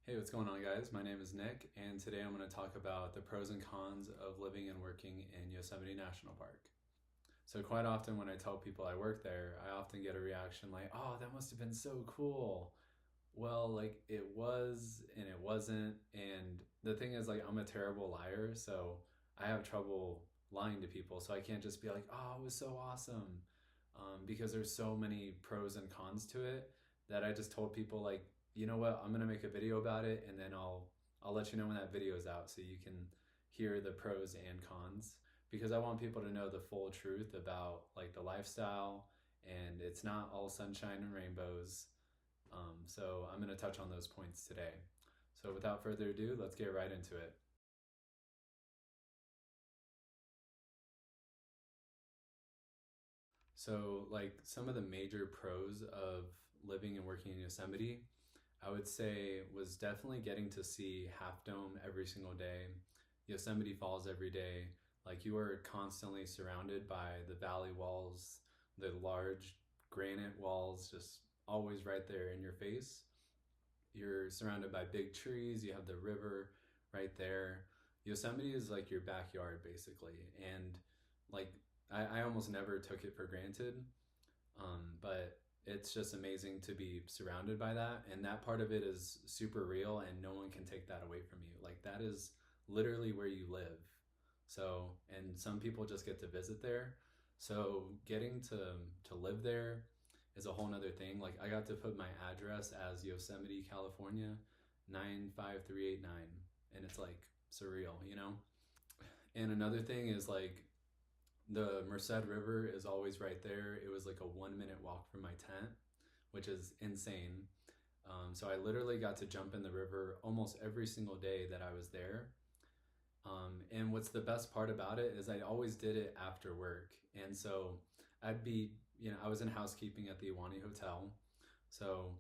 Hey, what's going on, guys? My name is Nick, and today I'm going to talk about the pros and cons of living and working in Yosemite National Park. So, quite often when I tell people I work there, I often get a reaction like, oh, that must have been so cool. Well, like it was and it wasn't. And the thing is, like, I'm a terrible liar, so I have trouble lying to people. So, I can't just be like, oh, it was so awesome. Because there's so many pros and cons to it that I just told people, like, you know what, I'm gonna make a video about it, and then I'll let you know when that video is out so you can hear the pros and cons, because I want people to know the full truth about like the lifestyle, and it's not all sunshine and rainbows. So I'm gonna touch on those points today. So without further ado, let's get right into it. So, like, some of the major pros of living and working in Yosemite, I would say, was definitely getting to see Half Dome every single day, Yosemite Falls every day. Like, you are constantly surrounded by the valley walls, the large granite walls, just always right there in your face. You're surrounded by big trees, you have the river right there. Yosemite is like your backyard, basically. And, like, I almost never took it for granted, but it's just amazing to be surrounded by that. And that part of it is super real, and no one can take that away from you. Like, that is literally where you live. So, and some people just get to visit there. So, getting to live there is a whole nother thing. Like, I got to put my address as Yosemite, California, 95389. And it's like surreal, you know? And another thing is like the Merced River is always right there. It was like a 1 minute walk from my tent, which is insane. So I literally got to jump in the river almost every single day that I was there. And what's the best part about it is I always did it after work. And so I'd be, I was in housekeeping at the Iwani Hotel. So,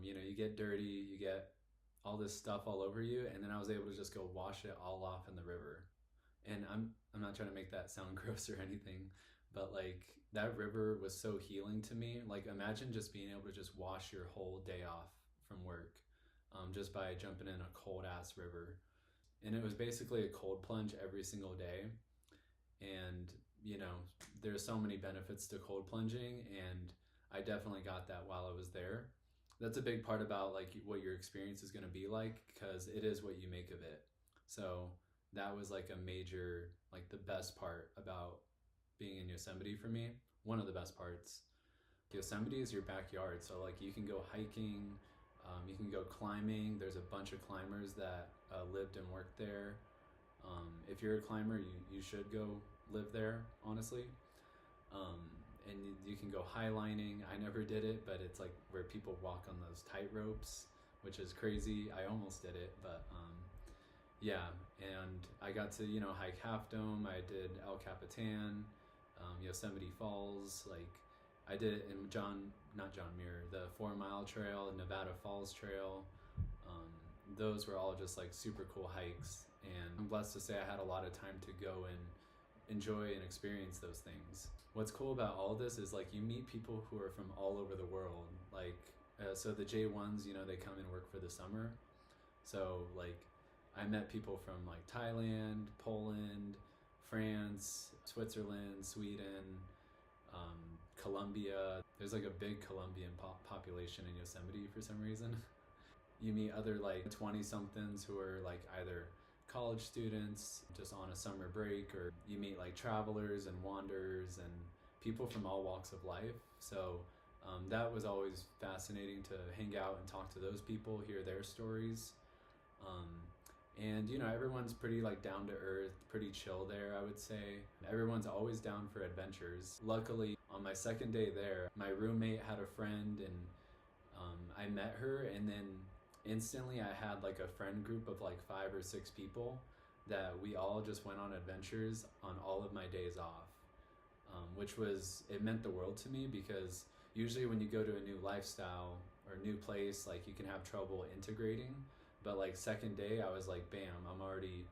you get dirty, you get all this stuff all over you. And then I was able to just go wash it all off in the river. And I'm not trying to make that sound gross or anything, but like that river was so healing to me. Like, imagine just being able to just wash your whole day off from work, just by jumping in a cold ass river. And it was basically a cold plunge every single day. And there's so many benefits to cold plunging, and I definitely got that while I was there. That's a big part about like what your experience is going to be like, because it is what you make of it. So that was like a major, like the best part about being in Yosemite for me. One of the best parts. Yosemite is your backyard, so like you can go hiking, you can go climbing. There's a bunch of climbers that lived and worked there. If you're a climber, you should go live there, honestly. And you can go highlining. I never did it, but it's like where people walk on those tight ropes, which is crazy. I almost did it, but yeah. And I got to, hike Half Dome. I did El Capitan, Yosemite Falls. Like, I did it in not John Muir, the 4 Mile Trail, Nevada Falls Trail. Um, those were all just like super cool hikes, and I'm blessed to say I had a lot of time to go and enjoy and experience those things. What's cool about all of this is like you meet people who are from all over the world. Like, so the J1s, they come and work for the summer. So like I met people from like Thailand, Poland, France, Switzerland, Sweden, Colombia. There's like a big Colombian population in Yosemite for some reason. You meet other like 20 somethings who are like either college students just on a summer break, or you meet like travelers and wanderers and people from all walks of life. So that was always fascinating to hang out and talk to those people, hear their stories. And everyone's pretty like down to earth, pretty chill there, I would say. Everyone's always down for adventures. Luckily, on my second day there, my roommate had a friend, and I met her, and then instantly I had like a friend group of like 5 or 6 people that we all just went on adventures on all of my days off, it meant the world to me, because usually when you go to a new lifestyle or new place, like you can have trouble integrating. But like second day, I was like, bam, I'm already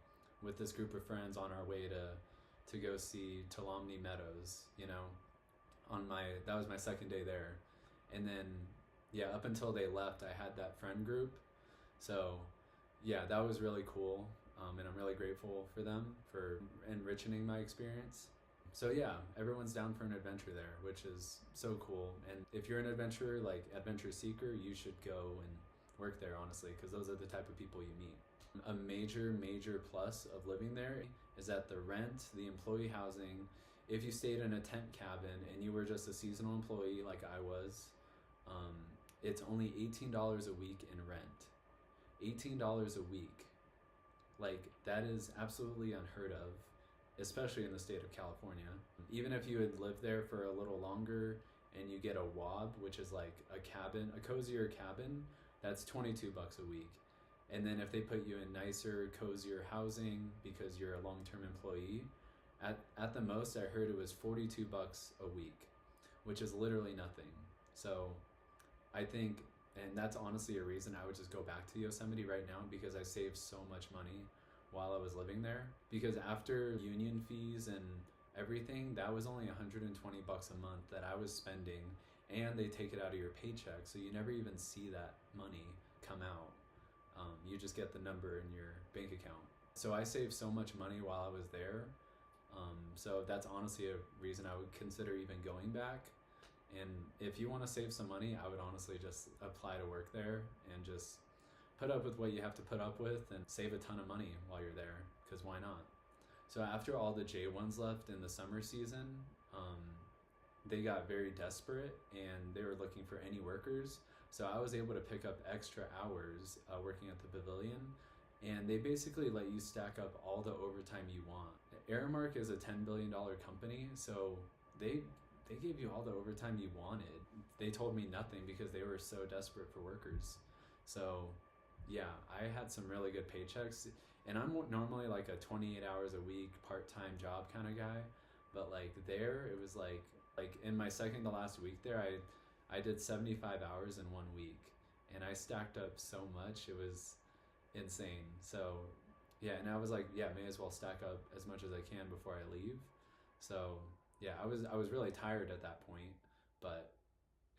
with this group of friends on our way to go see Tuolumne Meadows, that was my second day there. And then, yeah, up until they left, I had that friend group. So yeah, that was really cool. And I'm really grateful for them for enriching my experience. So yeah, everyone's down for an adventure there, which is so cool. And if you're an adventurer, like adventure seeker, you should go and work there, honestly, because those are the type of people you meet. A major plus of living there is that the rent, the employee housing, if you stayed in a tent cabin and you were just a seasonal employee like I was, um, it's only $18 a week in rent. $18 a week. Like, that is absolutely unheard of, especially in the state of California. Even if you had lived there for a little longer and you get a WOB, which is like a cabin, a cozier cabin, that's $22 a week. And then if they put you in nicer, cozier housing because you're a long-term employee, at the most I heard it was $42 a week, which is literally nothing. So I think, and that's honestly a reason I would just go back to Yosemite right now, because I saved so much money while I was living there. Because after union fees and everything, that was only $120 a month that I was spending, and they take it out of your paycheck, so you never even see that money come out. You just get the number in your bank account. So I saved so much money while I was there. So that's honestly a reason I would consider even going back. And if you want to save some money, I would honestly just apply to work there and just put up with what you have to put up with and save a ton of money while you're there, because why not? So after all the J1s left in the summer season, they got very desperate and they were looking for any workers. So I was able to pick up extra hours working at the pavilion, and they basically let you stack up all the overtime you want. ARAMARK is a $10 billion company, so they gave you all the overtime you wanted. They told me nothing because they were so desperate for workers. So yeah, I had some really good paychecks, and I'm normally like a 28 hours a week part-time job kind of guy, but like there it was like in my second to last week there, I did 75 hours in 1 week, and I stacked up so much, it was insane. So yeah, and I was like, yeah, may as well stack up as much as I can before I leave. So yeah, I was really tired at that point, but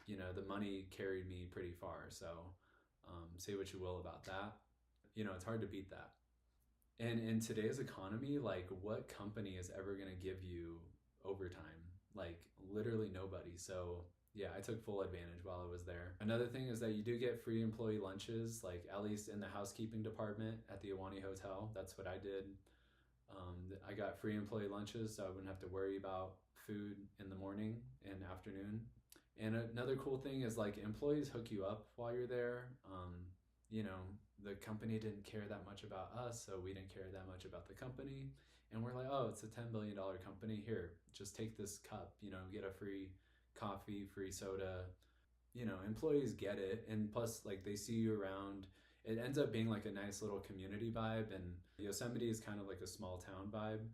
you know, the money carried me pretty far. So say what you will about that. You know, it's hard to beat that. And in today's economy, like, what company is ever going to give you overtime? Like, literally nobody. So yeah, I took full advantage while I was there. Another thing is that you do get free employee lunches, like at least in the housekeeping department at the Ahwahnee Hotel. That's what I did. I got free employee lunches, so I wouldn't have to worry about food in the morning and afternoon. And another cool thing is, like, employees hook you up while you're there. You know, the company didn't care that much about us, so we didn't care that much about the company. And we're like, oh, it's a $10 billion company. Here, just take this cup, you know, get a free coffee, free soda. You know, employees get it. And plus, like, they see you around. It ends up being like a nice little community vibe. And Yosemite is kind of like a small town vibe.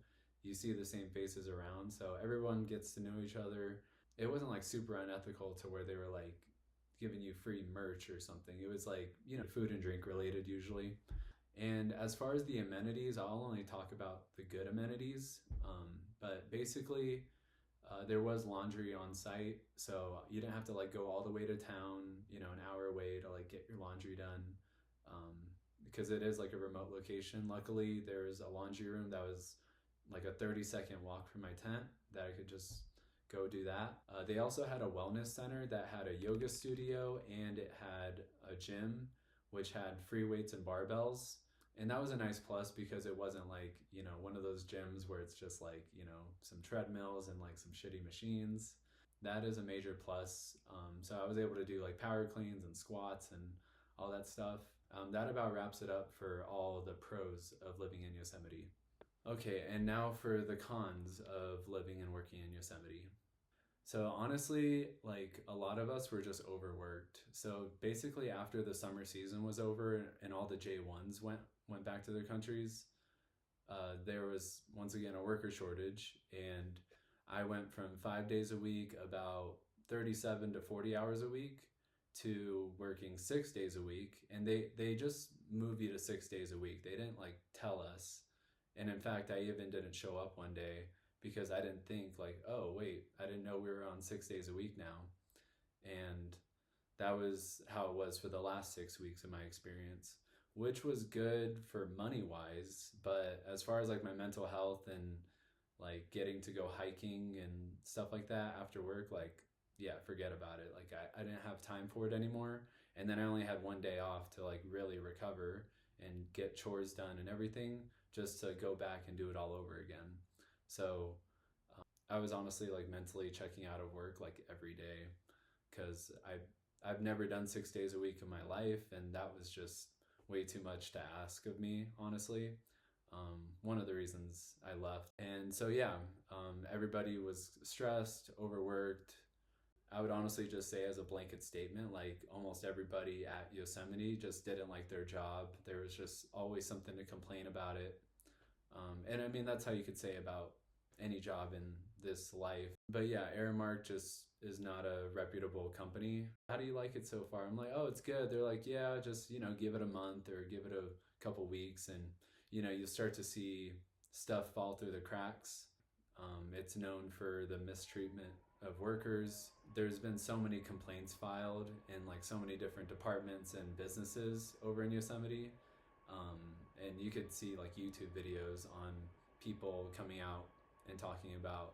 You see the same faces around, so everyone gets to know each other. It wasn't like super unethical to where they were like giving you free merch or something. It was like, you know, food and drink related usually. And as far as the amenities, I'll only talk about the good amenities. But basically, there was laundry on site, so you didn't have to like go all the way to town, you know, an hour away to like get your laundry done. Um, because it is like a remote location. Luckily, there was a laundry room that was like a 30-second walk from my tent that I could just go do that. They also had a wellness center that had a yoga studio, and it had a gym which had free weights and barbells. And that was a nice plus because it wasn't like, you know, one of those gyms where it's just like, you know, some treadmills and like some shitty machines. That is a major plus. So I was able to do like power cleans and squats and all that stuff. That about wraps it up for all the pros of living in Yosemite. Okay, and now for the cons of living and working in Yosemite. So honestly, like, a lot of us were just overworked. So basically, after the summer season was over and all the J1s went back to their countries, there was once again a worker shortage, and I went from 5 days a week, about 37 to 40 hours a week, to working 6 days a week. And they just move you to 6 days a week. They didn't like tell us. And in fact, I even didn't show up one day because I didn't think like, oh wait, I didn't know we were on 6 days a week now. And that was how it was for the last 6 weeks of my experience. which was good for money wise. But as far as like my mental health and like getting to go hiking and stuff like that after work, like, yeah, forget about it. Like, I didn't have time for it anymore. And then I only had one day off to like really recover and get chores done and everything, just to go back and do it all over again. So I was honestly like mentally checking out of work like every day, because I've never done 6 days a week in my life, and that was just way too much to ask of me, honestly. One of the reasons I left. And so, yeah, everybody was stressed, overworked. I would honestly just say, as a blanket statement, like almost everybody at Yosemite just didn't like their job. There was just always something to complain about it. And I mean, that's how you could say about any job in this life. But yeah, ARAMARK just is not a reputable company. How do you like it so far? I'm like, oh, it's good. They're like, yeah, just, give it a month or give it a couple weeks, and, you'll start to see stuff fall through the cracks. It's known for the mistreatment of workers. There's been so many complaints filed in like so many different departments and businesses over in Yosemite. And you could see like YouTube videos on people coming out and talking about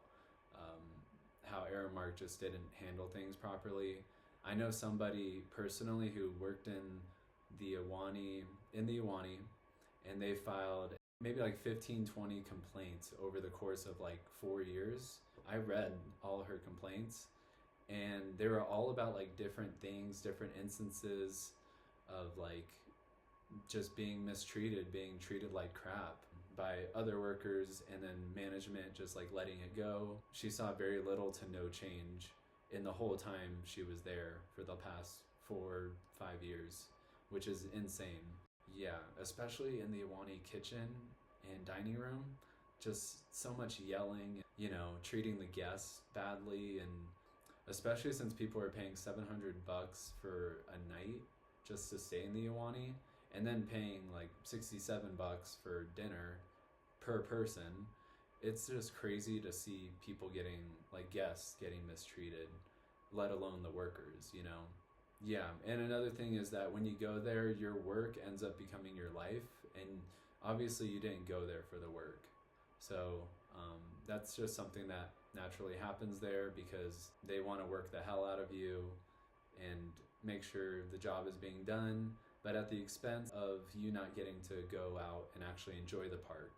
how ARAMARK just didn't handle things properly. I know somebody personally who worked in the Iwani, and they filed maybe like 15, 20 complaints over the course of like 4 years. I read all her complaints, and they were all about like different things, different instances of like just being mistreated, being treated like crap by other workers, and then management just like letting it go. She saw very little to no change in the whole time she was there for the past 4, 5 years, which is insane. Yeah, especially in the Iwani kitchen and dining room, just so much yelling, treating the guests badly, and especially since people are paying $700 for a night just to stay in the Iwani, and then paying like $67 for dinner per person. It's just crazy to see people getting, like, guests getting mistreated, let alone the workers. Yeah, and another thing is that when you go there, your work ends up becoming your life, and obviously you didn't go there for the work. So that's just something that naturally happens there, because they want to work the hell out of you and make sure the job is being done, but at the expense of you not getting to go out and actually enjoy the park.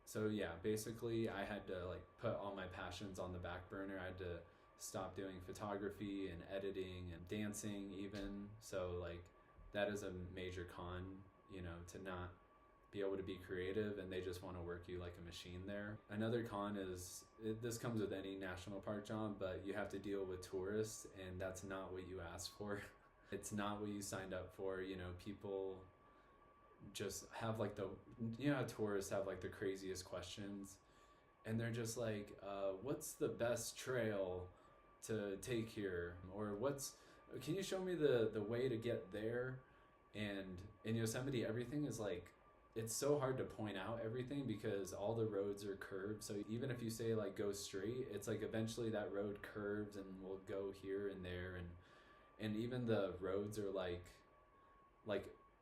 So yeah, basically I had to like put all my passions on the back burner. I had to stop doing photography and editing and dancing even. So like that is a major con, to not be able to be creative, and they just want to work you like a machine there. Another con is, this comes with any national park job, but you have to deal with tourists, and that's not what you asked for. It's not what you signed up for. People just have like how tourists have like the craziest questions, and they're just like, what's the best trail to take here? Or can you show me the way to get there? And in Yosemite, everything is like, it's so hard to point out everything because all the roads are curved. So even if you say like go straight, it's like eventually that road curves and will go here and there, and even the roads are like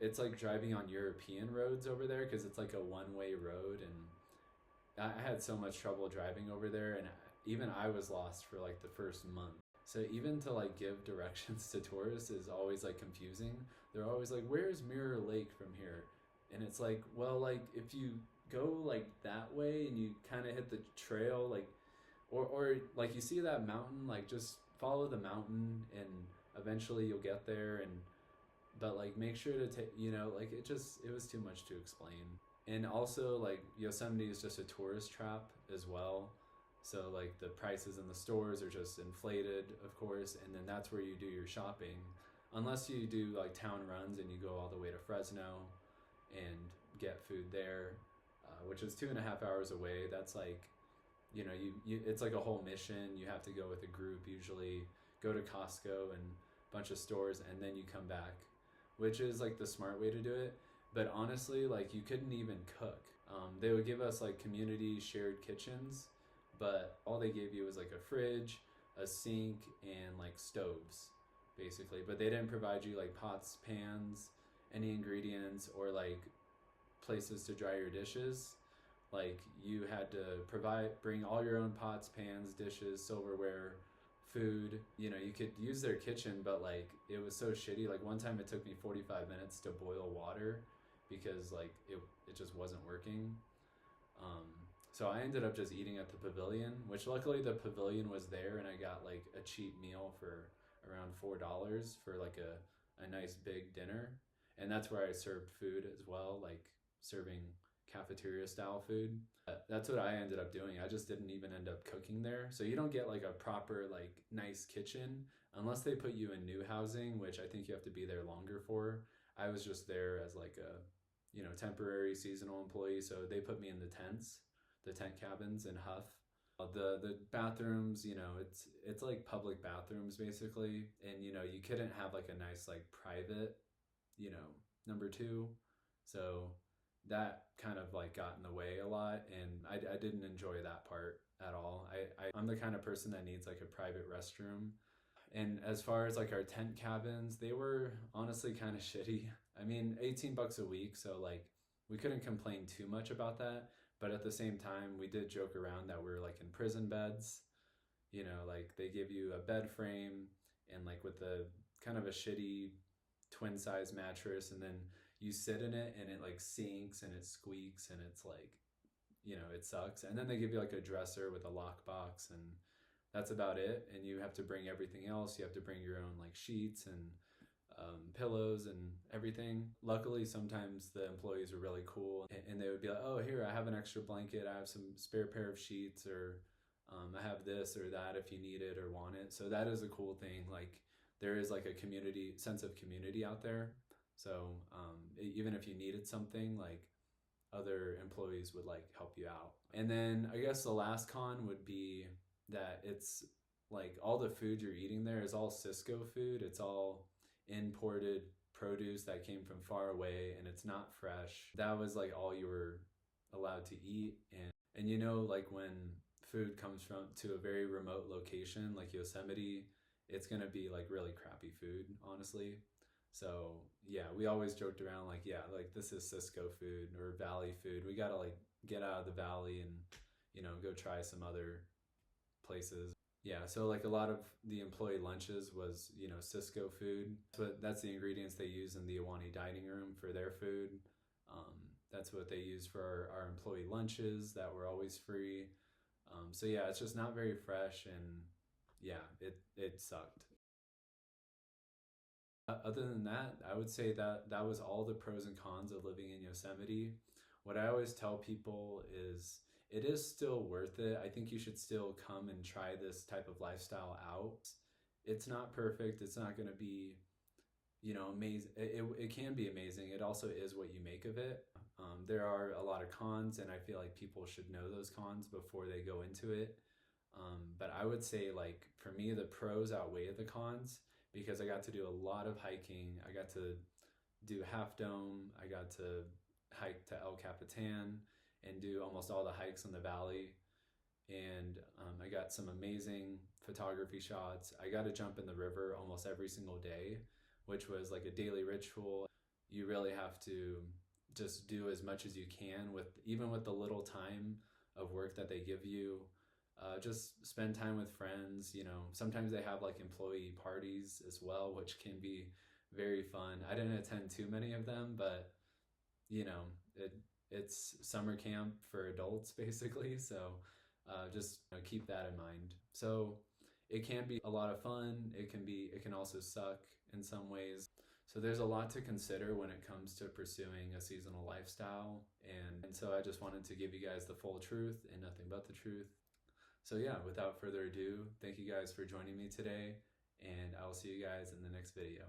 it's like driving on European roads over there, because it's like a one-way road. And I had so much trouble driving over there, and even I was lost for like the first month. So even to like give directions to tourists is always like confusing. They're always like, where's Mirror Lake from here? And it's like, well, like if you go like that way and you kind of hit the trail, like, or like you see that mountain, like just follow the mountain and eventually you'll get there. But like make sure to take, like it was too much to explain. And also like Yosemite is just a tourist trap as well. So like the prices in the stores are just inflated, of course, and then that's where you do your shopping. Unless you do like town runs and you go all the way to Fresno and get food there, which is 2.5 hours away. That's like, you it's like a whole mission. You have to go with a group, usually go to Costco and a bunch of stores, and then you come back, which is like the smart way to do it. But honestly, like you couldn't even cook. They would give us like community shared kitchens, but all they gave you was like a fridge, a sink, and like stoves, basically. But they didn't provide you like pots, pans, any ingredients or like places to dry your dishes. Like you had to bring all your own pots, pans, dishes, silverware, food. You know, you could use their kitchen, but like it was so shitty. Like one time it took me 45 minutes to boil water because like it just wasn't working. Um, so I ended up just eating at the pavilion, which luckily the pavilion was there, and I got like a cheap meal for around $4 for like a nice big dinner. And that's where I served food as well, like serving cafeteria style food. That's what I ended up doing. I just didn't even end up cooking there. So you don't get like a proper like nice kitchen unless they put you in new housing, which I think you have to be there longer for. I was just there as like a, you know, temporary seasonal employee, so they put me in the tent cabins in Huff. The bathrooms, you know, it's like public bathrooms basically, and you know, you couldn't have like a nice like private, you know, number two. So that kind of like got in the way a lot, and I didn't enjoy that part at all. I'm the kind of person that needs like a private restroom. And as far as like our tent cabins, they were honestly kind of shitty. I mean, $18 a week, so like we couldn't complain too much about that. But at the same time, we did joke around that we were like in prison beds. You know, like they give you a bed frame and like with a kind of a shitty twin size mattress, and then you sit in it and it like sinks and it squeaks and it's like, you know, it sucks. And then they give you like a dresser with a lockbox, and that's about it. And you have to bring everything else. You have to bring your own like sheets and pillows and everything. Luckily, sometimes the employees are really cool, and they would be like, "Oh, here, I have an extra blanket. I have some spare pair of sheets, or I have this or that if you need it or want it." So that is a cool thing. Like there is like a community sense of community out there. So even if you needed something, like other employees would like help you out. And then I guess the last con would be that it's like all the food you're eating there is all Cisco food. It's all imported produce that came from far away, and it's not fresh. That was like all you were allowed to eat. And you know, like when food comes from to a very remote location like Yosemite, it's gonna be like really crappy food, honestly. So yeah, we always joked around like, yeah, like this is Cisco food or Valley food. We gotta like get out of the valley and, you know, go try some other places. Yeah, so like a lot of the employee lunches was, you know, Cisco food. That's the ingredients they use in the Iwani dining room for their food. That's what they use for our employee lunches that were always free. So yeah, it's just not very fresh, and yeah, it sucked. Other than that, I would say that that was all the pros and cons of living in Yosemite. What I always tell people is it is still worth it. I think you should still come and try this type of lifestyle out. It's not perfect. It's not going to be, you know, amazing. It can be amazing. It also is what you make of it. There are a lot of cons, and I feel like people should know those cons before they go into it. But I would say, like, for me, the pros outweigh the cons because I got to do a lot of hiking. I got to do Half Dome. I got to hike to El Capitan and do almost all the hikes in the valley. And I got some amazing photography shots. I got to jump in the river almost every single day, which was like a daily ritual. You really have to just do as much as you can with even with the little time of work that they give you. Just spend time with friends. You know, sometimes they have like employee parties as well, which can be very fun. I didn't attend too many of them, but you know, it's summer camp for adults basically. So just you know, keep that in mind. So it can be a lot of fun. It can also suck in some ways. So there's a lot to consider when it comes to pursuing a seasonal lifestyle. And so I just wanted to give you guys the full truth and nothing but the truth. So yeah, without further ado, thank you guys for joining me today, and I will see you guys in the next video.